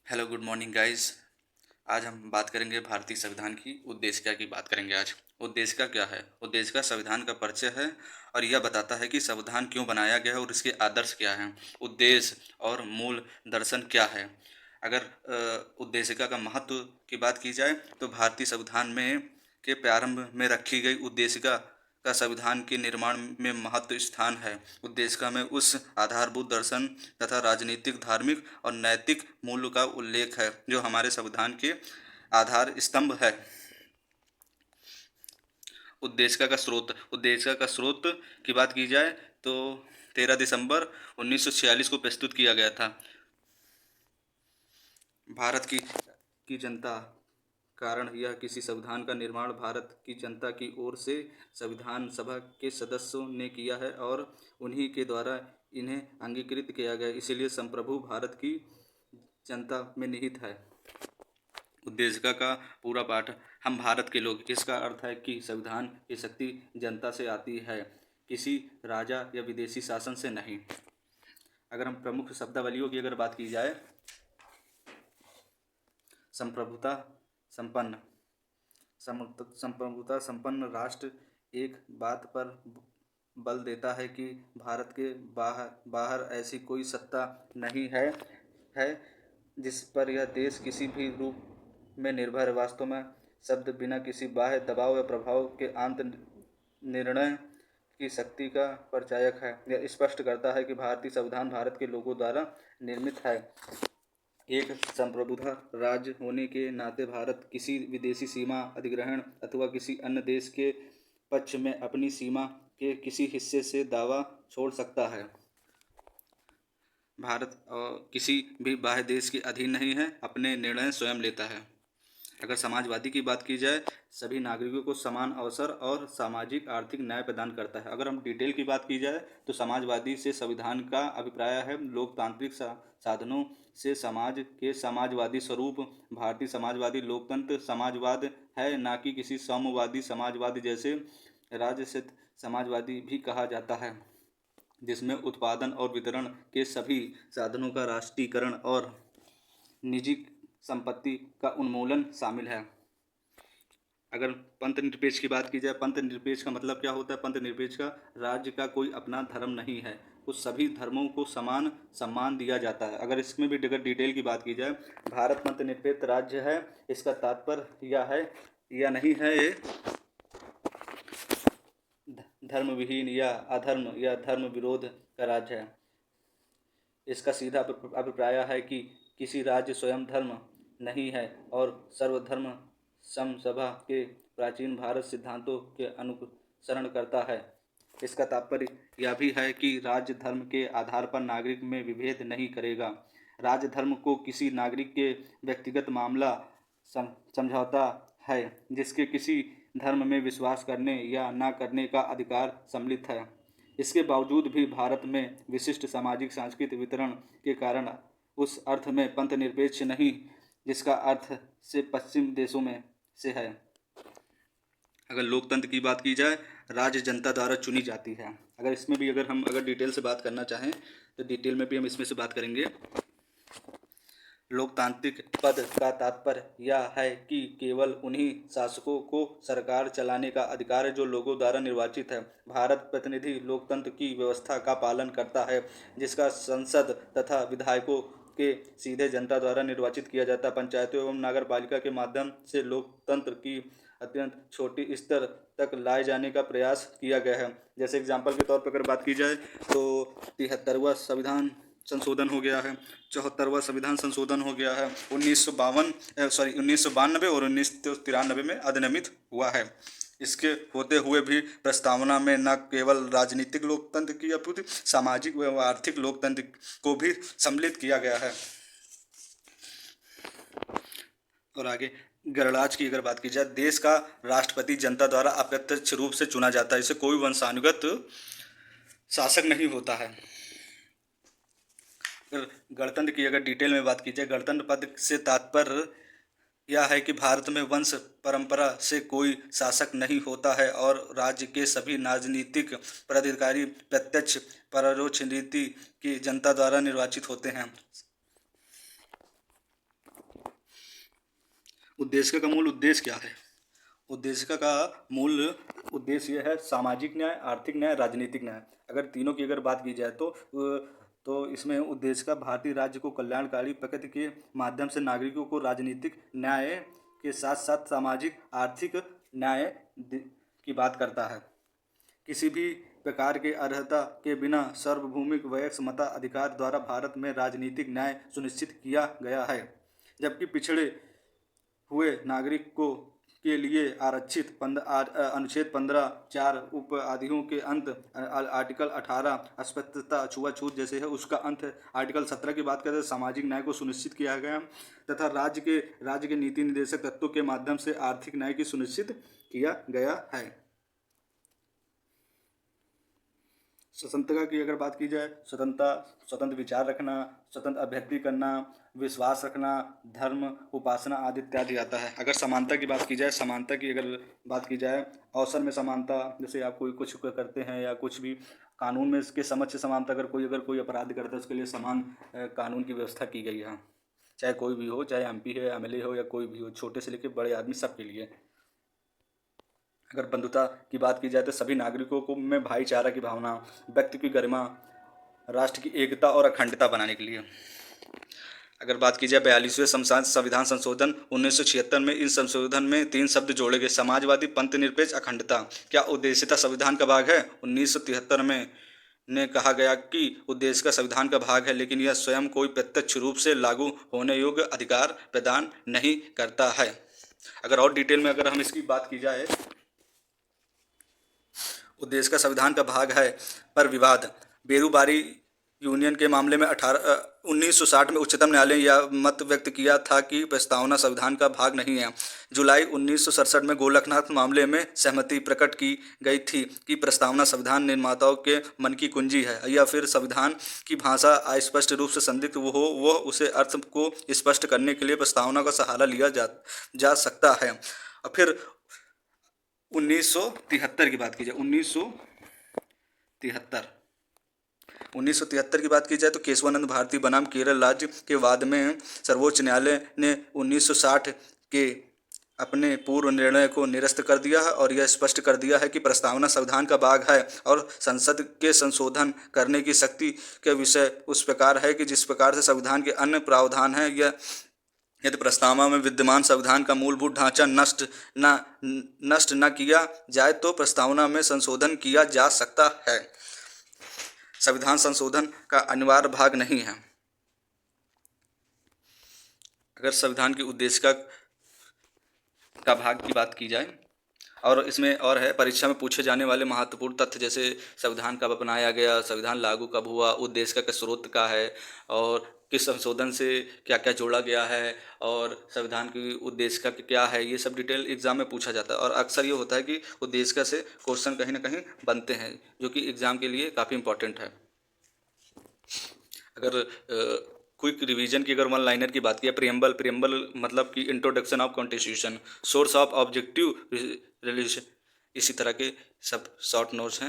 Hello good morning guys. आज हम बात करेंगे भारतीय संविधान की उद्देशिका की बात करेंगे आज। उद्देशिका क्या है? उद्देशिका संविधान का परिचय है और यह बताता है कि संविधान क्यों बनाया गया है और इसके आदर्श क्या हैं। उद्देश्य और मूल दर्शन क्या है? अगर उद्देशिका का महत्व की बात की जाए तो भारतीय संविधान में के प्रारंभ में रखी गई उद्देशिका का संविधान के निर्माण में महत्व स्थान है। उद्देशिका में उस आधारभूत दर्शन तथा राजनीतिक, धार्मिक और नैतिक मूल्य का उल्लेख है जो हमारे संविधान के आधार स्तंभ है। उद्देशिका का स्रोत की बात की जाए तो 13 दिसंबर 1946 को प्रस्तुत किया गया था। भारत की जनता कारण यह किसी संविधान का निर्माण भारत की जनता की ओर से संविधान सभा के सदस्यों ने किया है और उन्हीं के द्वारा इन्हें अंगीकृत किया गया, इसलिए संप्रभु भारत की जनता में निहित है। उद्देशिका का पूरा पाठ। हम भारत के लोग, इसका अर्थ है कि संविधान की शक्ति जनता से आती है, किसी राजा या विदेशी शासन से नहीं। अगर हम प्रमुख शब्दावलियों की अगर बात की जाए, संप्रभुता संपन्न संप्रभुता संपन्न राष्ट्र एक बात पर बल देता है कि भारत के बाहर ऐसी कोई सत्ता नहीं है जिस पर यह देश किसी भी रूप में निर्भर है। वास्तव में शब्द बिना किसी बाह्य दबाव या प्रभाव के आंत निर्णय की शक्ति का परिचायक है। यह स्पष्ट करता है कि भारतीय संविधान भारत के लोगों द्वारा निर्मित है। एक संप्रभुता राज्य होने के नाते भारत किसी विदेशी सीमा अधिग्रहण अथवा किसी अन्य देश के पक्ष में अपनी सीमा के किसी हिस्से से दावा छोड़ सकता है। भारत किसी भी बाह्य देश के अधीन नहीं है, अपने निर्णय स्वयं लेता है। अगर समाजवादी की बात की जाए, सभी नागरिकों को समान अवसर और सामाजिक आर्थिक न्याय प्रदान करता है। अगर हम डिटेल की बात की जाए तो समाजवादी से संविधान का अभिप्राय है लोकतांत्रिक साधनों से समाज के समाजवादी स्वरूप। भारतीय समाजवादी लोकतंत्र समाजवाद है, ना कि किसी साम्यवादी समाजवाद जैसे राजसिद्ध समाजवादी भी कहा जाता है, जिसमें उत्पादन और वितरण के सभी साधनों का राष्ट्रीयकरण और निजी संपत्ति का उन्मूलन शामिल है। अगर पंथ निरपेक्ष की बात की जाए, पंथ निरपेक्ष का मतलब क्या होता है? पंथ निरपेक्ष का राज्य का कोई अपना धर्म नहीं है, उस सभी धर्मों को समान सम्मान दिया जाता है। अगर इसमें भी अगर डिटेल की बात की जाए, भारत पंथ निरपेक्ष राज्य है, इसका तात्पर्य यह है या नहीं है ये धर्म विहीन या अधर्म या धर्म विरोध का राज्य है। इसका सीधा अभिप्राय है कि किसी राज्य स्वयं धर्म नहीं है और सर्वधर्म समसभा के प्राचीन भारत सिद्धांतों के अनुसरण करता है। इसका तात्पर्य यह भी है कि राज्य धर्म के आधार पर नागरिक में विभेद नहीं करेगा। राज्य धर्म को किसी नागरिक के व्यक्तिगत मामला समझौता है जिसके किसी धर्म में विश्वास करने या न करने का अधिकार सम्मिलित है। इसके बावजूद भी भारत में विशिष्ट सामाजिक सांस्कृतिक वितरण के कारण उस अर्थ में पंथ निरपेक्ष नहीं जिसका अर्थ से पश्चिम देशों में से है। अगर लोकतंत्र की बात की जाए, राज्य जनता द्वारा चुनी जाती है। अगर इसमें भी अगर हम डिटेल से बात करना चाहें तो डिटेल में भी हम इसमें से बात करेंगे। लोकतांत्रिक पद का तात्पर्य यह है कि केवल उन्हीं शासकों को सरकार चलाने का अधिकार है जो लोगों द्वारा निर्वाचित है। भारत प्रतिनिधि लोकतंत्र की व्यवस्था का पालन करता है जिसका संसद तथा विधायकों के सीधे जनता द्वारा निर्वाचित किया जाता है। पंचायतों एवं नगरपालिका के माध्यम से लोकतंत्र की अत्यंत छोटी स्तर तक लाए जाने का प्रयास किया गया है। जैसे एग्जाम्पल के तौर पर अगर बात की जाए तो 73वां संविधान संशोधन हो गया है, 74वां संविधान संशोधन हो गया है, 1992 और 1993 में अधिनियमित हुआ है। इसके होते हुए भी प्रस्तावना में न केवल राजनीतिक लोकतंत्र की अपितु सामाजिक व आर्थिक लोकतंत्र को भी सम्मिलित किया गया है। और आगे गणराज्य की अगर बात की जाए, देश का राष्ट्रपति जनता द्वारा अप्रत्यक्ष रूप से चुना जाता है, इसे कोई वंशानुगत शासक नहीं होता है। गणतंत्र की अगर डिटेल में बात की जाए, गणतंत्र पद से तात्पर्य यह है कि भारत में वंश परंपरा से कोई शासक नहीं होता है और राज्य के सभी राजनीतिक पदाधिकारी प्रत्यक्ष परोक्ष रीति की जनता द्वारा निर्वाचित होते हैं। उद्देशिका का मूल उद्देश्य क्या है? उद्देशिका का मूल उद्देश्य यह है सामाजिक न्याय, आर्थिक न्याय, राजनीतिक न्याय। अगर तीनों की अगर बात की जाए तो इसमें उद्देशिका भारतीय राज्य को कल्याणकारी प्रकृति के माध्यम से नागरिकों को राजनीतिक न्याय के साथ साथ सामाजिक आर्थिक न्याय की बात करता है। किसी भी प्रकार के अर्हता के बिना सार्वभौमिक वयस्क मताधिकार द्वारा भारत में राजनीतिक न्याय सुनिश्चित किया गया है, जबकि पिछड़े हुए नागरिकों के लिए आरक्षित अनुच्छेद 15(4) उप आदियों के अंत आर्टिकल 18 अस्पृश्यता छुआछूत जैसे है उसका अंत आर्टिकल 17 की बात करें सामाजिक न्याय को सुनिश्चित किया गया तथा राज्य के नीति निर्देशक तत्वों के माध्यम से आर्थिक न्याय की सुनिश्चित किया गया है। स्वतंत्रता की अगर बात की जाए, स्वतंत्र विचार रखना, स्वतंत्र अभिव्यक्ति करना, विश्वास रखना, धर्म उपासना आदि इत्यादि आता है। अगर समानता की बात की जाए, समानता की अगर बात की जाए, अवसर में समानता, जैसे आप कोई कुछ करते हैं या कुछ भी कानून में इसके समक्ष समानता, अगर कोई अपराध करता है उसके लिए समान कानून की व्यवस्था की गई है, चाहे कोई भी हो, चाहे MP है, MLA हो या कोई भी हो, छोटे से लेकर बड़े आदमी सबके लिए। अगर बंधुता की बात की जाए तो सभी नागरिकों को में भाईचारा की भावना, व्यक्ति की गरिमा, राष्ट्र की एकता और अखंडता बनाने के लिए। अगर बात की जाए 42वें संविधान संशोधन 1976 में, इन संशोधन में 3 शब्द जोड़े गए, समाजवादी, पंथ निरपेक्ष, अखंडता। क्या उद्देशिका संविधान का भाग है? 1973 में ने कहा गया कि उद्देशिका संविधान का भाग है, लेकिन यह स्वयं कोई प्रत्यक्ष रूप से लागू होने योग्य अधिकार प्रदान नहीं करता है। अगर और डिटेल में अगर हम इसकी बात की जाए, उद्देशिका संविधान का भाग है पर विवाद। बेरूबारी यूनियन के मामले में 1960 में उच्चतम न्यायालय ने यह मत व्यक्त किया था कि प्रस्तावना संविधान का भाग नहीं है। जुलाई 1967 में गोरखनाथ मामले में सहमति प्रकट की गई थी कि प्रस्तावना संविधान निर्माताओं के मन की कुंजी है, या फिर संविधान की भाषा अस्पष्ट रूप से संदिग्ध हो वह उसे अर्थ को स्पष्ट करने के लिए प्रस्तावना का सहारा लिया जा सकता है। और फिर 1973 की बात की जाए, 1973 की बात की जाए तो केशवानंद भारती बनाम केरल राज्य के वाद में सर्वोच्च न्यायालय ने 1960 के अपने पूर्व निर्णय को निरस्त कर दिया है और यह स्पष्ट कर दिया है कि प्रस्तावना संविधान का भाग है और संसद के संशोधन करने की शक्ति के विषय उस प्रकार है कि जिस प्रकार से संविधान के अन्य प्रावधान हैं। यदि प्रस्तावना में विद्यमान संविधान का मूलभूत ढांचा नष्ट न किया जाए तो प्रस्तावना में संशोधन किया जा सकता है। संविधान संशोधन का अनिवार्य भाग नहीं है। अगर संविधान की उद्देशिका का भाग की बात की जाए, और इसमें और है परीक्षा में पूछे जाने वाले महत्वपूर्ण तथ्य, जैसे संविधान कब अपनाया गया, संविधान लागू कब हुआ, उद्देशिका का स्रोत क्या है और किस संशोधन से क्या क्या जोड़ा गया है, और संविधान की उद्देशिका क्या है, ये सब डिटेल एग्जाम में पूछा जाता है। और अक्सर ये होता है कि उद्देशिका से क्वेश्चन कहीं ना कहीं बनते हैं, जो कि एग्ज़ाम के लिए काफ़ी इंपॉर्टेंट है। अगर क्विक रिवीजन की अगर वन लाइनर की बात की, प्रियम्बल मतलब कि introduction of constitution, source of objective resolution, इसी तरह के सब शॉर्ट नोट्स हैं।